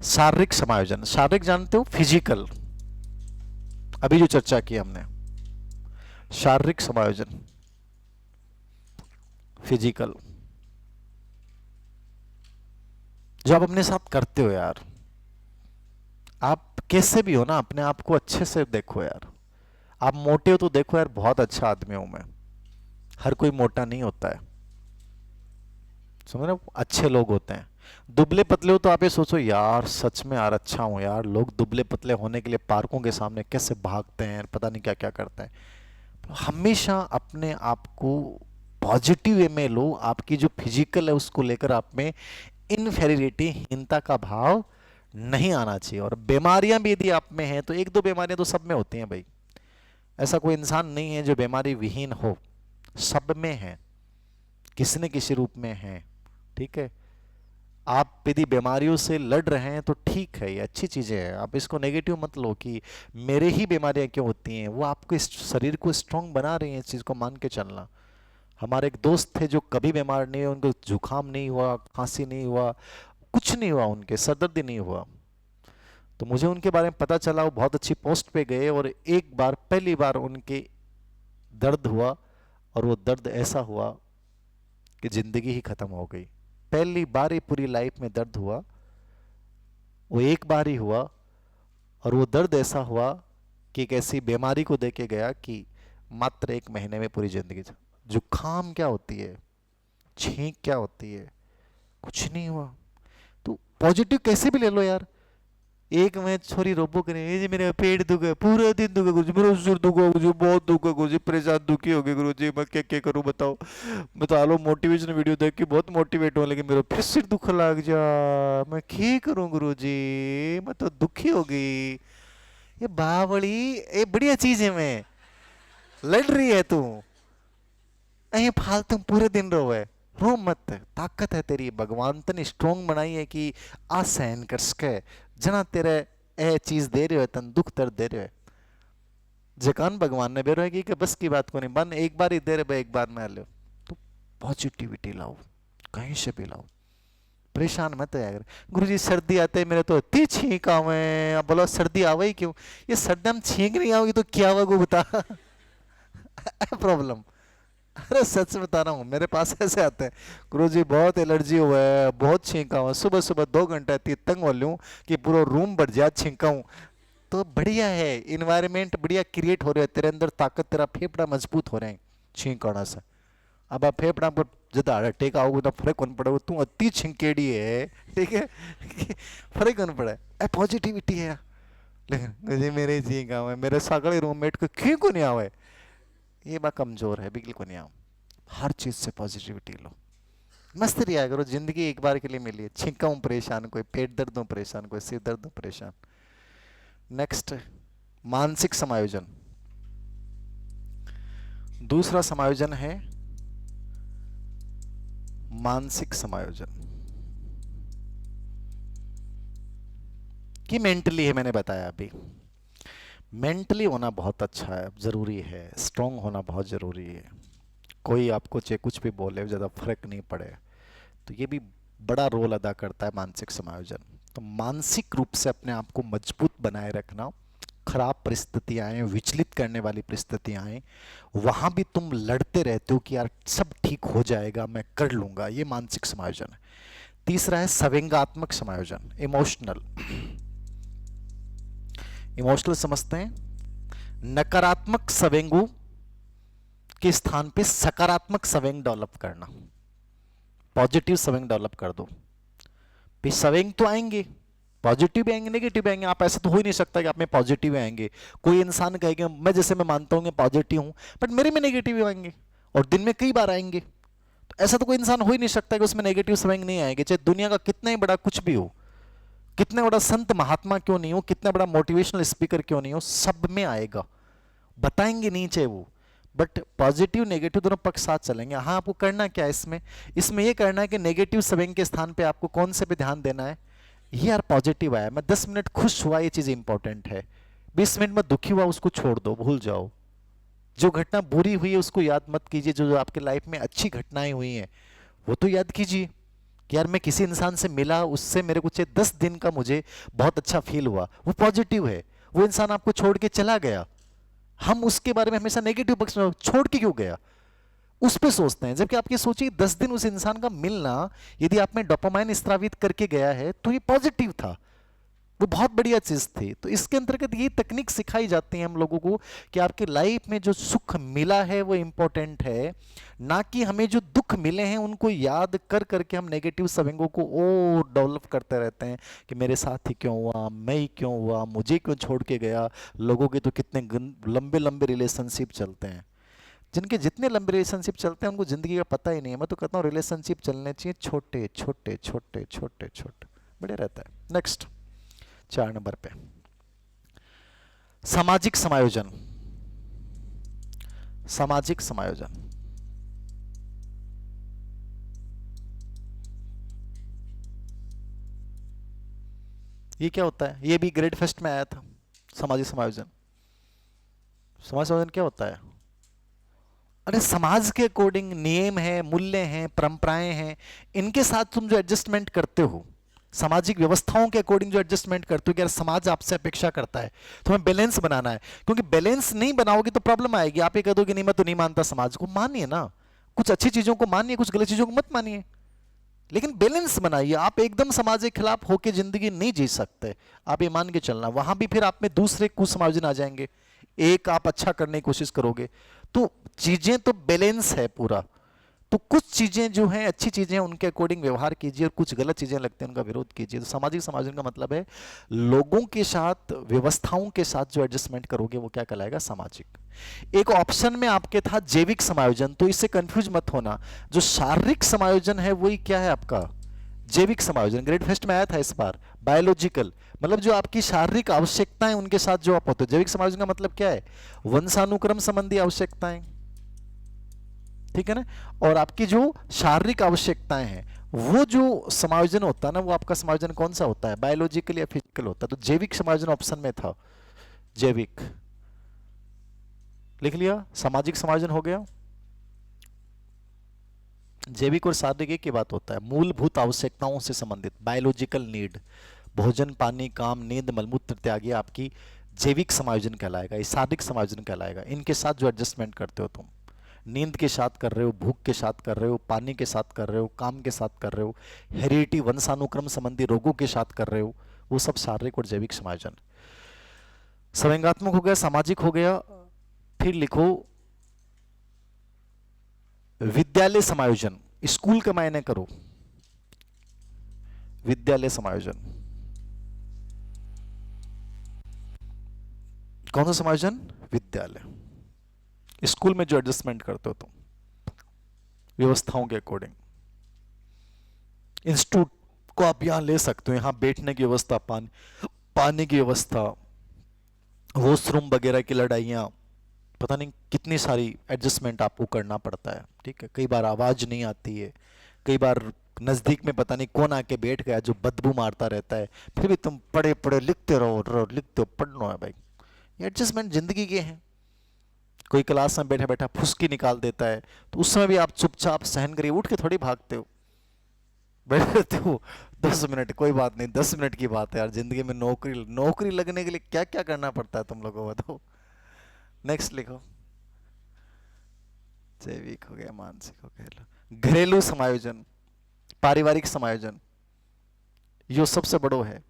शारीरिक समायोजन, शारीरिक जानते हो, फिजिकल, अभी जो चर्चा की हमने, शारीरिक समायोजन, फिजिकल, जो आप अपने साथ करते हो यार। आप कैसे भी हो ना, अपने आप को अच्छे से देखो यार। आप मोटे हो तो देखो यार बहुत अच्छा आदमी हूं मैं, हर कोई मोटा नहीं होता है, समझ रहे हो, अच्छे लोग होते हैं। दुबले पतले हो तो आप ये सोचो यार सच में यार अच्छा हूं यार, लोग दुबले पतले होने के लिए पार्कों के सामने कैसे भागते हैं, पता नहीं क्या क्या करते हैं। तो हमेशा अपने आप को पॉजिटिव वे में लो। आपकी जो फिजिकल है उसको लेकर आप में इनफेरिटी, हीनता का भाव नहीं आना चाहिए। और बीमारियां भी यदि आप में हैं तो एक दो बीमारियां तो सब में होती हैं भाई, ऐसा कोई इंसान नहीं है जो बीमारी विहीन हो, सब में है, किसी न किसी रूप में है, ठीक है। आप यदि बीमारियों से लड़ रहे हैं तो ठीक है, ये अच्छी चीज़ें हैं, आप इसको नेगेटिव मत लो कि मेरे ही बीमारियां क्यों होती हैं। वो आपको इस शरीर को स्ट्रांग बना रही हैं, इस चीज़ को मान के चलना। हमारे एक दोस्त थे जो कभी बीमार नहीं हुए, उनको जुकाम नहीं हुआ, खांसी नहीं हुआ, कुछ नहीं हुआ, उनके सरदर्द नहीं हुआ। तो मुझे उनके बारे में पता चला, वो बहुत अच्छी पोस्ट पे गए और एक बार पहली बार उनके दर्द हुआ, और वो दर्द ऐसा हुआ कि जिंदगी ही खत्म हो गई। पहली बार ही पूरी लाइफ में दर्द हुआ, वो एक बार ही हुआ, और वो दर्द ऐसा हुआ कि एक ऐसी बीमारी को देके गया कि मात्र 1 महीने में पूरी जिंदगी। जुकाम क्या होती है, छींक क्या होती है, कुछ नहीं हुआ। तो पॉजिटिव कैसे भी ले लो यार। एक मैं छोरी रोबो करे, ये जी मेरा पेट दुखा, पूरा दिन दुखा गुरुजी, मेरा सिर दुखा गुरुजी, बहुत दुखा गुरुजी, परेशान दुखी हो गए गुरुजी, मैं क्या क्या करूं बताओ। बता लो, मोटिवेशन वीडियो देख के बहुत मोटिवेट हूँ, लेकिन मेरा फिर सिर दुख लग जा, मैं क्या करूं गुरुजी, मैं तो दुखी हो गई। ये बावड़ी, ये बढ़िया चीज है, मैं लड़ रही है तू, अहीं फालतू पूरे दिन रोवे। रो मत, ताकत है तेरी, भगवान तने स्ट्रोंग बनाई है कि आ सहन कर सके। जना तेरे ए चीज दे रहे हो, तन दुख दर्द दे रहे हो, जकान भगवान ने बेरो है कि बस की बात को नहीं बन, एक बार ही दे रहे भाई, एक बार में लो। तो पॉजिटिविटी लाओ, कहीं से भी लाओ, परेशान मत हो यार। गुरुजी सर्दी आते मेरे तो इतनी छींक आवे, अब बोलो सर्दी आवे ही क्यों, ये सर्दी में छींक नहीं आओगी तो क्या होगा वो बता। प्रॉब्लम। अरे सच बता रहा हूँ, मेरे पास ऐसे आते हैं, गुरुजी बहुत एलर्जी हुआ है, बहुत छींका हुआ, सुबह सुबह 2 घंटे इतनी तंग हो लूँ कि पूरा रूम भर जाए छींका हूँ। तो बढ़िया है, इन्वायरमेंट बढ़िया क्रिएट हो रहे हैं, तेरे अंदर ताकत, तेरा फेफड़ा मजबूत हो रहे हैं छींक आने से। अब आप फेफड़ा पर जब हार्ट अटैक आओगे तो फर्क कौन पड़ेगा, तू अति छिंकेड़ी है, ठीक है। फर्क कौन पड़ा है, पॉजिटिविटी है। लेकिन मुझे मेरे छींक आवे, मेरे सगले रूममेट को क्यों को नहीं आवे, ये बात कमजोर है, बिल्कुल को नहीं आओ। हर चीज से पॉजिटिविटी लो, मस्त रिया करो, जिंदगी एक बार के लिए मिली है। छींका हूं परेशान, कोई पेट दर्द हूं परेशान, कोई सिर दर्द हूं परेशान। नेक्स्ट, मानसिक समायोजन। दूसरा समायोजन है मानसिक समायोजन, कि मेंटली है, मैंने बताया अभी। मेंटली होना बहुत अच्छा है, जरूरी है, स्ट्रांग होना बहुत जरूरी है। कोई आपको चाहे कुछ भी बोले, ज़्यादा फर्क नहीं पड़े। तो ये भी बड़ा रोल अदा करता है मानसिक समायोजन। तो मानसिक रूप से अपने आप को मजबूत बनाए रखना, खराब परिस्थितियां आए, विचलित करने वाली परिस्थितियां आए, वहां भी तुम लड़ते रहते हो कि यार सब ठीक हो जाएगा, मैं कर लूंगा, ये मानसिक समायोजन है। तीसरा है संवेगात्मक समायोजन, इमोशनल। इमोशनल समझते हैं, नकारात्मक संवेगों के स्थान पे सकारात्मक संवेग डेवलप करना, पॉजिटिव संवेग डेवलप कर दो। भी संवेग तो आएंगे, पॉजिटिव भी आएंगे, नेगेटिव भी आएंगे, आप ऐसा तो हो ही नहीं सकता कि आप में पॉजिटिव आएंगे। कोई इंसान कहेगा मैं, जैसे मैं मानता हूं कि पॉजिटिव हूं, बट मेरे में नेगेटिव आएंगे, और दिन में कई बार आएंगे। तो ऐसा तो कोई इंसान हो ही नहीं सकता कि उसमें नेगेटिव संवेग नहीं आएंगे, चाहे दुनिया का कितना ही बड़ा कुछ भी हो, कितना बड़ा संत महात्मा क्यों नहीं हो, कितना बड़ा मोटिवेशनल स्पीकर क्यों नहीं हो, सब में आएगा, बताएंगे नहीं चाहे वो। बट पॉजिटिव नेगेटिव दोनों पक्ष साथ चलेंगे। हाँ, आपको करना क्या है इसमें, इसमें ये करना है कि नेगेटिव संवेग के स्थान पे आपको कौन से पे ध्यान देना है। ये यार पॉजिटिव आया, मैं 10 मिनट खुश हुआ, ये चीज इंपॉर्टेंट है। 20 मिनट में दुखी हुआ, उसको छोड़ दो, भूल जाओ। जो घटना बुरी हुई है उसको याद मत कीजिए, जो जो आपके लाइफ में अच्छी घटनाएं हुई हैं वो तो याद कीजिए कि यार मैं किसी इंसान से मिला, उससे मेरे को 10 दिन का मुझे बहुत अच्छा फील हुआ, वो पॉजिटिव है। वो इंसान आपको छोड़ के चला गया, हम उसके बारे में हमेशा नेगेटिव पक्ष में, छोड़ के क्यों गया, उस पे सोचते हैं। जबकि आप ये सोचिए 10 दिन उस इंसान का मिलना यदि आप में डोपामाइन स्त्रावित करके गया है तो ये पॉजिटिव था, वो बहुत बढ़िया चीज थी। तो इसके अंतर्गत ये तकनीक सिखाई जाती है हम लोगों को कि आपकी लाइफ में जो सुख मिला है वो इंपॉर्टेंट है, ना कि हमें जो दुख मिले हैं उनको याद कर करके हम नेगेटिव संवेगों को और डेवलप करते रहते हैं कि मेरे साथ ही क्यों हुआ, मैं ही क्यों हुआ, मुझे क्यों छोड़ के गया। लोगों के तो कितने लंबे लंबे रिलेशनशिप चलते हैं, जिनके जितने लंबे रिलेशनशिप चलते हैं उनको जिंदगी का पता ही नहीं है। मैं तो कहता हूँ रिलेशनशिप चलने चाहिए छोटे छोटे छोटे छोटे छोटे, बढ़िया रहता है। नेक्स्ट, 4 नंबर पे सामाजिक समायोजन। सामाजिक समायोजन, ये क्या होता है? ये भी ग्रेड फर्स्ट में आया था, सामाजिक समायोजन। समाज समायोजन क्या होता है? अरे समाज के अकॉर्डिंग नियम है, मूल्य हैं, परंपराएं हैं, इनके साथ तुम जो एडजस्टमेंट करते हो, सामाजिक व्यवस्थाओं के अकॉर्डिंग जो एडजस्टमेंट करते हो कि यार समाज आपसे अपेक्षा करता है, तुम्हें बैलेंस बनाना है। क्योंकि बैलेंस नहीं बनाओगे तो प्रॉब्लम आएगी। आप ये कह दो कि नहीं मैं तो नहीं मानता समाज को, मानिए ना, कुछ अच्छी चीजों को मानिए, कुछ गलत चीजों को मत मानिए, लेकिन बैलेंस बनाइए। आप एकदम समाज के खिलाफ होकर जिंदगी नहीं जी सकते, आप ये मान के चलना। वहां भी फिर आप में दूसरे कुसमायोजन आ जाएंगे, एक आप अच्छा करने की कोशिश करोगे। तो चीजें तो बैलेंस है पूरा। तो कुछ चीजें जो हैं अच्छी चीजें हैं, उनके अकॉर्डिंग व्यवहार कीजिए, और कुछ गलत चीजें लगती हैं उनका विरोध कीजिए। तो सामाजिक समायोजन का मतलब है लोगों के साथ, व्यवस्थाओं के साथ जो एडजस्टमेंट करोगे वो क्या कहलाएगा? सामाजिक। एक ऑप्शन में आपके था जैविक समायोजन, तो इससे कंफ्यूज मत होना। जो शारीरिक समायोजन है वही क्या है आपका? जैविक समायोजन। ग्रेड फर्स्ट में आया था इस बार, बायोलॉजिकल, मतलब जो आपकी शारीरिक आवश्यकताएं उनके साथ जो आप होते हो। जैविक समायोजन का मतलब क्या है? वंशानुक्रम संबंधी आवश्यकताएं, ठीक है ना। और आपकी जो शारीरिक आवश्यकताएं हैं, वो जो समायोजन होता है ना, वो आपका समायोजन कौन सा होता है? बायोलॉजिकल या फिजिकल होता है? तो जैविक समायोजन ऑप्शन में था, जैविक। लिख लिया। सामाजिक समायोजन हो गया। जैविक और शारीरिक एक ही बात होता है, मूलभूत आवश्यकताओं से संबंधित, बायोलॉजिकल नीड, भोजन, पानी, काम, नींद, मलमूत्र त्याग, ये आपकी जैविक समायोजन कहलाएगा। ये शारीरिक समायोजन कहलाएगा। इनके साथ जो एडजस्टमेंट करते हो तुम, नींद के साथ कर रहे हो, भूख के साथ कर रहे हो, पानी के साथ कर रहे हो, काम के साथ कर रहे हो, हेरिडिटी वंशानुक्रम संबंधी रोगों के साथ कर रहे हो, वो सब शारीरिक और जैविक समायोजन। संवेगात्मक हो गया, सामाजिक हो गया। फिर लिखो विद्यालय समायोजन। स्कूल का मायने करो, विद्यालय समायोजन। कौन सा समायोजन? विद्यालय। स्कूल में जो एडजस्टमेंट करते हो तुम व्यवस्थाओं के अकॉर्डिंग। इंस्टीट्यूट को आप यहां ले सकते हो, यहां बैठने की व्यवस्था, पानी की व्यवस्था, वॉशरूम वगैरह की लड़ाइयां, पता नहीं कितनी सारी एडजस्टमेंट आपको करना पड़ता है, ठीक है। कई बार आवाज नहीं आती है, कई बार नजदीक में पता नहीं कौन आके बैठ गया जो बदबू मारता रहता है, फिर भी तुम पढ़े पढ़े लिखते रहो, लिखते हो, पढ़ना है भाई। ये एडजस्टमेंट जिंदगी के हैं। कोई क्लास में बैठा बैठा फुसकी निकाल देता है, तो उस समय भी आप चुपचाप सहन करिए, उठ के थोड़ी भागते हो, बैठे रहते हो 10 मिनट, कोई बात नहीं, 10 मिनट की बात है यार। जिंदगी में नौकरी नौकरी लगने के लिए क्या क्या करना पड़ता है तुम लोगों को, बताओ। नेक्स्ट लिखो। जैविक हो गया, मानसिक हो गया। घरेलू समायोजन, पारिवारिक समायोजन, यो सबसे बड़ो है।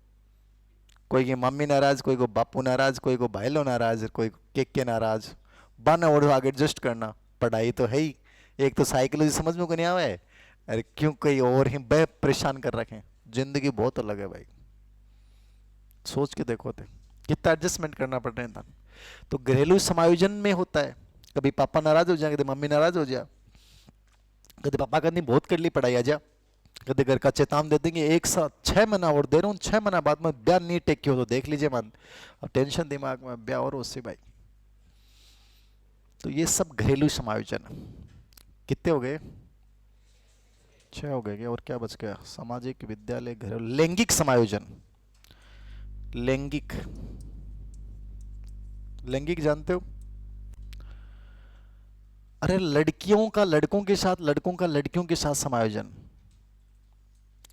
कोई की मम्मी नाराज, कोई को बापू नाराज, कोई को भाईलो नाराज, कोई के नाराज, बना और आगे एडजस्ट करना। पढ़ाई तो है ही, एक तो साइकोलॉजी समझ में को नहीं आवा है, अरे क्यों कहीं और ही बे परेशान कर रखे। जिंदगी बहुत अलग है भाई, सोच के देखो थे कितना एडजस्टमेंट करना पड़ रहा है। तो घरेलू समायोजन में होता है, कभी पापा नाराज हो जाए, कभी मम्मी नाराज हो जाए, कभी पापा करनी बहुत कर ली पढ़ाई आ जा, कभी घर का चेतावनी दे देंगे एक साथ 6 महीना और दे रहा हूँ, 6 महीना बाद में ब्याह नहीं टेक हो तो देख लीजिए मन, अब टेंशन दिमाग में ब्याह और उससे भाई। तो ये सब घरेलू समायोजन। कितने हो गए? 6 हो गए क्या? और क्या बच गया? सामाजिक, विद्यालय, घरेलू। लैंगिक समायोजन। लैंगिक, लैंगिक जानते हो? अरे लड़कियों का लड़कों के साथ, लड़कों का लड़कियों के साथ समायोजन,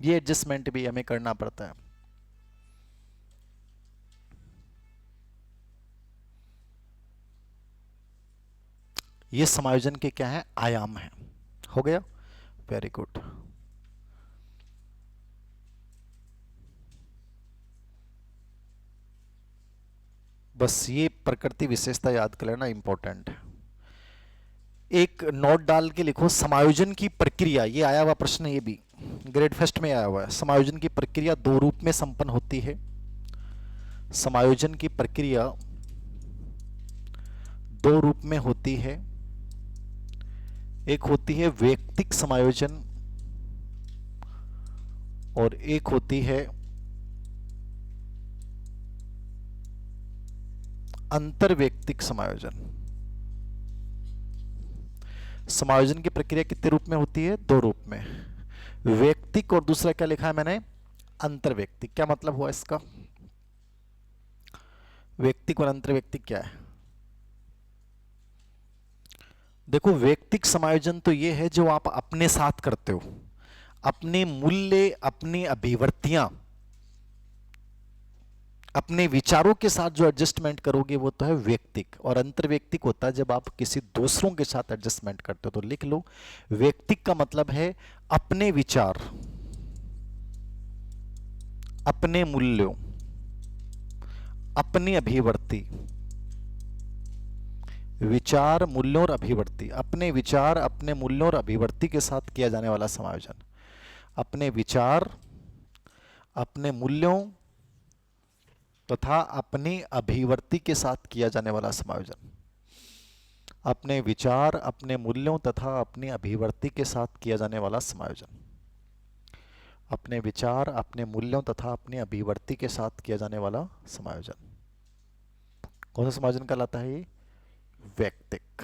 ये एडजस्टमेंट भी हमें करना पड़ता है। ये समायोजन के क्या है? आयाम है। हो गया? Very good. बस ये प्रकृति विशेषता याद कर लेना, इंपॉर्टेंट है। एक नोट डाल के लिखो, समायोजन की प्रक्रिया, ये आया हुआ प्रश्न, ये भी ग्रेड फर्स्ट में आया हुआ है। समायोजन की प्रक्रिया दो रूप में संपन्न होती है। समायोजन की प्रक्रिया दो रूप में होती है। एक होती है वैयक्तिक समायोजन और एक होती है अंतरवैयक्तिक समायोजन। समायोजन की प्रक्रिया कितने रूप में होती है? दो रूप में, वैयक्तिक और दूसरा क्या लिखा है मैंने? अंतरवैयक्तिक। क्या मतलब हुआ इसका? व्यक्तिक और अंतर्व्यक्तिक क्या है? देखो, व्यक्तिक समायोजन तो ये है जो आप अपने साथ करते हो, अपने मूल्य, अपनी अभिवर्तियां, अपने विचारों के साथ जो एडजस्टमेंट करोगे वो तो है व्यक्तिक। और अंतर्व्यक्तिक होता है जब आप किसी दूसरों के साथ एडजस्टमेंट करते हो। तो लिख लो, व्यक्तिक का मतलब है अपने विचार, अपने मूल्यों, अपनी अभिवर्ति, विचार, मूल्यों और अभिवर्ति, अपने विचार, अपने मूल्यों और अभिवर्ति के साथ किया जाने वाला समायोजन। अपने विचार, अपने मूल्यों तथा अपनी अभिवर्ति के साथ किया जाने वाला समायोजन। अपने विचार, अपने मूल्यों तथा अपनी अभिवर्ति के साथ किया जाने वाला समायोजन। अपने विचार, अपने मूल्यों तथा अपनी अभिवर्ति के साथ किया जाने वाला समायोजन। कौन सा समायोजन कहलाता है ये? व्यक्तिक।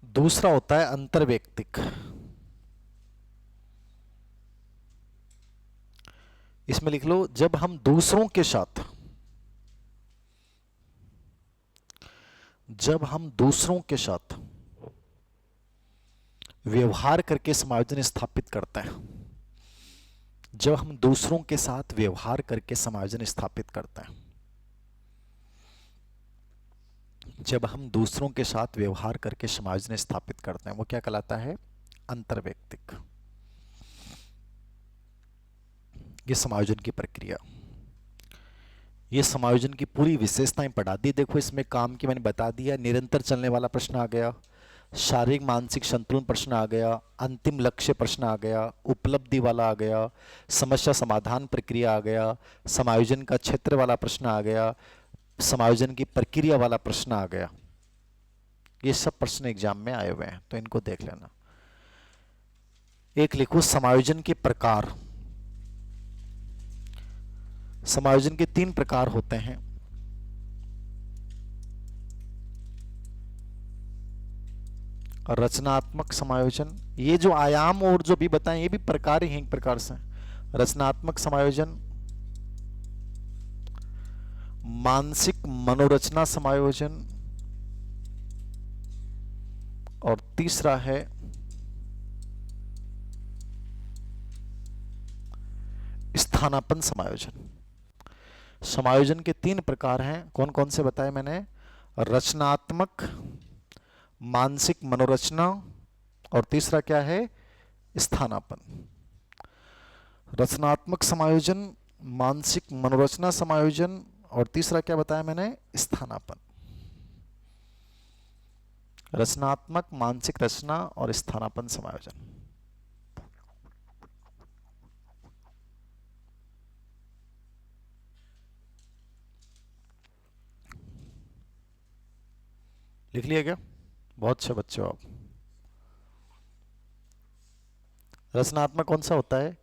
दूसरा होता है अंतर्व्यक्तिक। इसमें लिख लो, जब हम दूसरों के साथ, जब हम दूसरों के साथ व्यवहार करके समायोजन स्थापित करते हैं, जब हम दूसरों के साथ व्यवहार करके समायोजन स्थापित करते हैं, जब हम दूसरों के साथ व्यवहार करके समायोजन स्थापित करते हैं, वो क्या कहलाता है? अंतर्व्यक्तिक। ये समायोजन की प्रक्रिया, ये समायोजन की पूरी विशेषताएं पढ़ा दी। देखो, इसमें काम की मैंने बता दिया, निरंतर चलने वाला प्रश्न आ गया, शारीरिक मानसिक संतुलन प्रश्न आ गया, अंतिम लक्ष्य प्रश्न आ गया, उपलब्धि वाला आ गया, समस्या समाधान प्रक्रिया आ गया, समायोजन का क्षेत्र वाला प्रश्न आ गया, समायोजन की प्रक्रिया वाला प्रश्न आ गया। ये सब प्रश्न एग्जाम में आए हुए हैं, तो इनको देख लेना। एक लिखो, समायोजन के प्रकार। समायोजन के 3 प्रकार होते हैं। रचनात्मक समायोजन, ये जो आयाम और जो भी बताएं ये भी प्रकार ही हैं एक प्रकार से। रचनात्मक समायोजन, मानसिक मनोरचना समायोजन, और तीसरा है स्थानापन्न समायोजन। समायोजन के 3 प्रकार हैं, कौन कौन से बताए मैंने? रचनात्मक, मानसिक मनोरचना, और तीसरा क्या है? स्थानापन्न। रचनात्मक समायोजन, मानसिक मनोरचना समायोजन, और तीसरा क्या बताया मैंने? स्थानापन्न। रचनात्मक, मानसिक रचना और स्थानापन्न समायोजन। लिख लिया क्या? बहुत अच्छे बच्चे हो आप। रचनात्मक कौन सा होता है?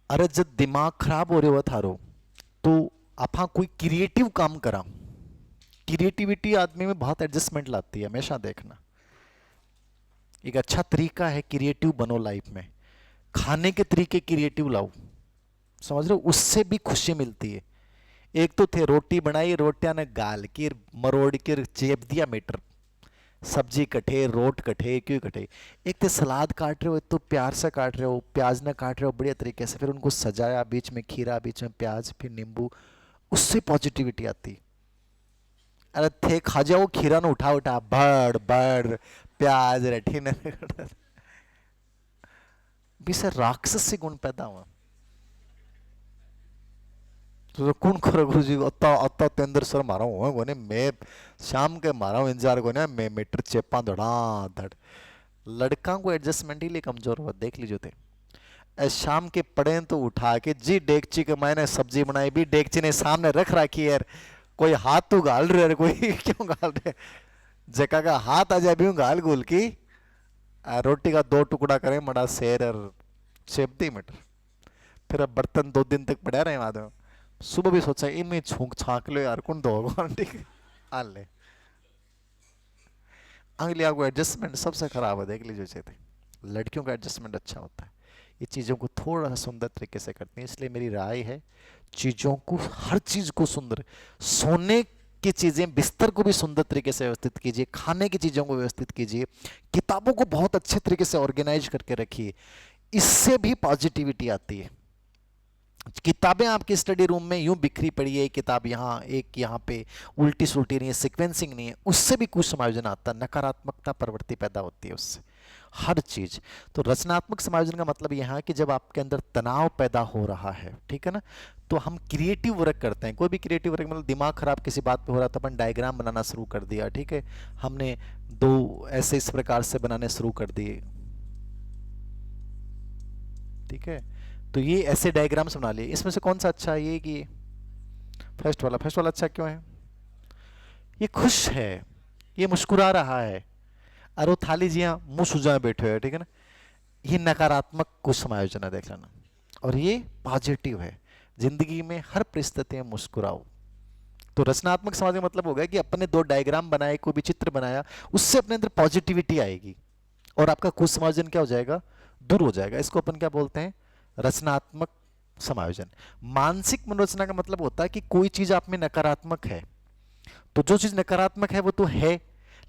अरे जब दिमाग खराब हो रहे हो थारो, तो आप कोई क्रिएटिव काम करा। क्रिएटिविटी आदमी में बहुत एडजस्टमेंट लाती है, हमेशा देखना। एक अच्छा तरीका है, क्रिएटिव बनो लाइफ में। खाने के तरीके क्रिएटिव लाओ, समझ रहे हो? उससे भी खुशी मिलती है। एक तो थे रोटी बनाई, रोटियां ने गाल की मरोड़ के चेप दिया मीटर, सब्जी कटे, रोट कटे, क्यों कटे। एक तो सलाद काट रहे हो, एक तो प्यार से काट रहे हो, प्याज ना काट रहे हो बढ़िया तरीके से, फिर उनको सजाया, बीच में खीरा, बीच में प्याज, फिर नींबू, उससे पॉजिटिविटी आती। अरे थे खा जाओ खीरा ने उठा उठा बड़ बड़ प्याज रठी ने भी सर राक्षस से गुण पैदा हुआ। तो कौन करो गुरु जी, अत्ता अत्ता तेंद्र सर मारा हुआ कोने, मैं शाम के मारा हूँ इंतजार कोने, मैं मीटर चेपा धड़ा धड़। लड़का को एडजस्टमेंट ही लिए कमजोर हुआ, देख लीजिए थे। शाम के पड़े तो उठा के जी डेगची के मैंने सब्जी बनाई, भी डेगची ने सामने रख रखी है, कोई हाथ तो गाल रहे, कोई क्यों गाल रहे, जका का हाथ आ जाए भी गाल गुल की, रोटी का 2 टुकड़ा करें बड़ा शेर और चेप दी मीटर। फिर अब बर्तन 2 दिन तक पड़ा रहे बाद में, सुबह भी सोचा इनमें छूक छाक लो यार, कौन दो ठीक आ ले। अगली आपको एडजस्टमेंट सबसे खराब है, देख लीजिए थे। लड़कियों का एडजस्टमेंट अच्छा होता है, ये चीज़ों को थोड़ा सा सुंदर तरीके से करती हैं। इसलिए मेरी राय है, चीज़ों को, हर चीज़ को सुंदर, सोने की चीज़ें, बिस्तर को भी सुंदर तरीके से व्यवस्थित कीजिए, खाने की चीज़ों को व्यवस्थित कीजिए, किताबों को बहुत अच्छे तरीके से ऑर्गेनाइज करके रखिए। इससे भी पॉजिटिविटी आती है। किताबें आपके स्टडी रूम में यूं बिखरी पड़ी है, एक किताब यहाँ, एक यहाँ पे, उल्टी सुल्टी नहीं है, सीक्वेंसिंग नहीं है, उससे भी कुछ समायोजन आता है, नकारात्मकता प्रवृत्ति पैदा होती है उससे, हर चीज। तो रचनात्मक समायोजन का मतलब यह है कि जब आपके अंदर तनाव पैदा हो रहा है, ठीक है ना, तो हम क्रिएटिव वर्क करते हैं। कोई भी क्रिएटिव वर्क, मतलब दिमाग खराब किसी बात पे हो रहा था, अपन डायग्राम बनाना शुरू कर दिया, ठीक है, हमने दो ऐसे इस प्रकार से बनाने शुरू कर दिए, ठीक है, तो ये ऐसे डायग्राम्स बना लिए। इसमें से कौन सा अच्छा है, ये कि ये फर्स्ट वाला? फर्स्ट वाला अच्छा क्यों है? ये खुश है, ये मुस्कुरा रहा है, और वो थाली जी यहाँ मुंह सुजाए बैठे हैं, ठीक है ना, ये नकारात्मक कुछ समायोजन है, देख लेना। और ये पॉजिटिव है, जिंदगी में हर परिस्थिति में मुस्कुराओ। तो रचनात्मक समाज का मतलब हो गया कि अपने दो डायग्राम बनाए, कोई भी चित्र बनाया, उससे अपने अंदर पॉजिटिविटी आएगी और आपका कुछ समायोजन क्या हो जाएगा, दूर हो जाएगा। इसको अपन क्या बोलते हैं, रचनात्मक समायोजन। मानसिक मनोरचना का मतलब होता है कि कोई चीज आप में नकारात्मक है, तो जो चीज नकारात्मक है वो तो है,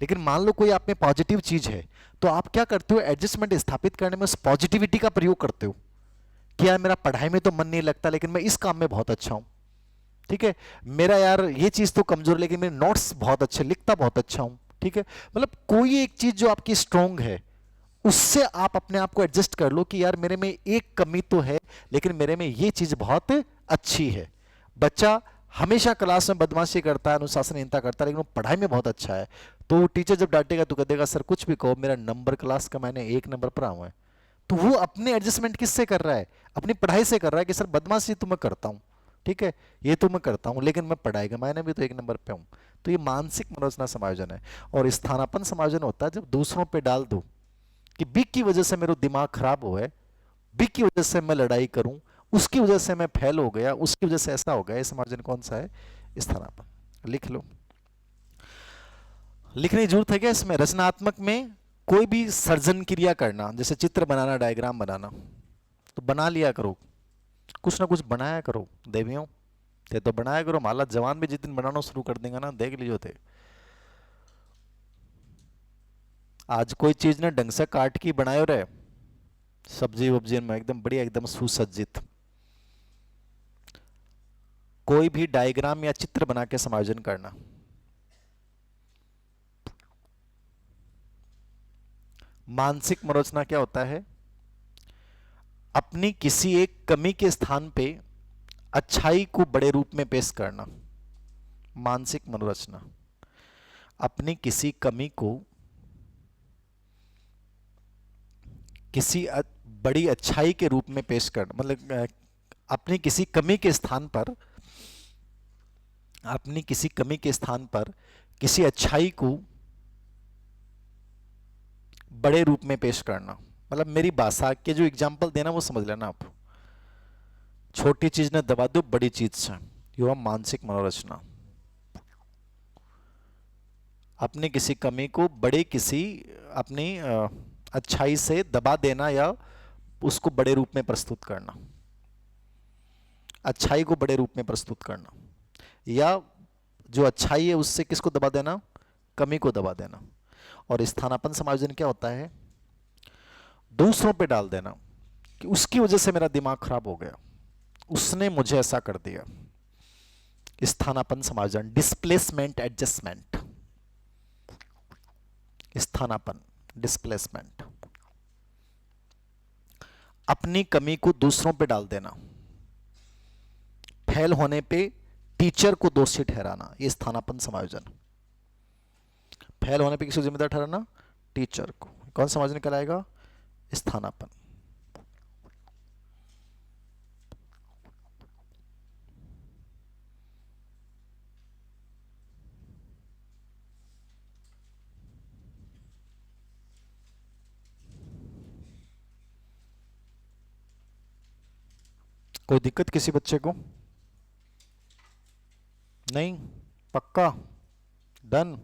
लेकिन मान लो कोई आप में पॉजिटिव चीज है, तो आप क्या करते हो, एडजस्टमेंट स्थापित करने में उस पॉजिटिविटी का प्रयोग करते हो कि यार मेरा पढ़ाई में तो मन नहीं लगता, लेकिन मैं इस काम में बहुत अच्छा हूं, ठीक है, मेरा यार ये चीज तो कमजोर, लेकिन मेरे नोट्स बहुत अच्छे, लिखता बहुत अच्छा हूं, ठीक है। मतलब कोई एक चीज जो आपकी स्ट्रोंग है, उससे आप अपने आप को एडजस्ट कर लो कि यार मेरे में एक कमी तो है, लेकिन मेरे में ये चीज बहुत अच्छी है। बच्चा हमेशा क्लास में बदमाशी करता है, अनुशासनहीनता करता है, लेकिन वो पढ़ाई में बहुत अच्छा है, तो टीचर जब डांटेगा तो कह देगा सर कुछ भी कहो, मेरा नंबर क्लास का मैंने 1 नंबर पर आऊँ है। तो वो अपने एडजस्टमेंट किससे कर रहा है, अपनी पढ़ाई से कर रहा है कि सर बदमाशी तो मैं करता हूँ, ठीक है, ये तो मैं करता हूँ, लेकिन मैं पढ़ाई का मैंने भी तो 1 नंबर पे हूँ। तो ये मानसिक मनोरचना समायोजन है। और स्थानापन्न समायोजन होता है जब दूसरों पे डाल दो कि बिग की वजह से मेरा दिमाग खराब हुआ है, बिग की वजह से मैं लड़ाई करूं, उसकी वजह से मैं फेल हो गया, उसकी वजह से ऐसा हो गया। ये समायोजन कौन सा है, स्थानापन्न। लिख लो, लिखने की जरूरत है क्या इसमें? रचनात्मक में कोई भी सर्जन क्रिया करना, जैसे चित्र बनाना, डायग्राम बनाना, तो बना लिया करो, कुछ ना कुछ बनाया करो देवियों, ते तो बनाया करो। माला जवान भी जिस दिन बनाना शुरू कर देंगे ना, देख लीजिए थे, आज कोई चीज ने ढंग से काट की बनाए रहे, सब्जी वब्जी में एकदम बढ़िया, एकदम सुसज्जित। कोई भी डायग्राम या चित्र बना के समायोजन करना। मानसिक मनोरचना क्या होता है, अपनी किसी एक कमी के स्थान पे अच्छाई को बड़े रूप में पेश करना। मानसिक मनोरचना अपनी किसी कमी को किसी बड़ी अच्छाई के रूप में पेश करना, मतलब अपनी किसी कमी के स्थान पर, अपनी किसी कमी के स्थान पर किसी अच्छाई को बड़े रूप में पेश करना। मतलब मेरी भाषा के जो एग्जाम्पल देना वो समझ लेना आप। छोटी चीज ने दबा दो बड़ी चीज से, यो मानसिक मनोरचना। अपनी किसी कमी को बड़े किसी अपनी अच्छाई से दबा देना या उसको बड़े रूप में प्रस्तुत करना, अच्छाई को बड़े रूप में प्रस्तुत करना, या जो अच्छाई है उससे किसको दबा देना, कमी को दबा देना। और स्थानापन्न समायोजन क्या होता है, दूसरों पे डाल देना कि उसकी वजह से मेरा दिमाग खराब हो गया, उसने मुझे ऐसा कर दिया। स्थानापन्न समायोजन, डिस्प्लेसमेंट एडजस्टमेंट। स्थानापन्न डिस्प्लेसमेंट, अपनी कमी को दूसरों पे डाल देना, फेल होने पे टीचर को दोषी ठहराना, ये स्थानापन्न समायोजन। फेल होने पे किसको जिम्मेदार ठहराना, टीचर को। कौन समायोजन कहलाएगा, स्थानापन्न। कोई दिक्कत किसी बच्चे को? नहीं, पक्का, डन।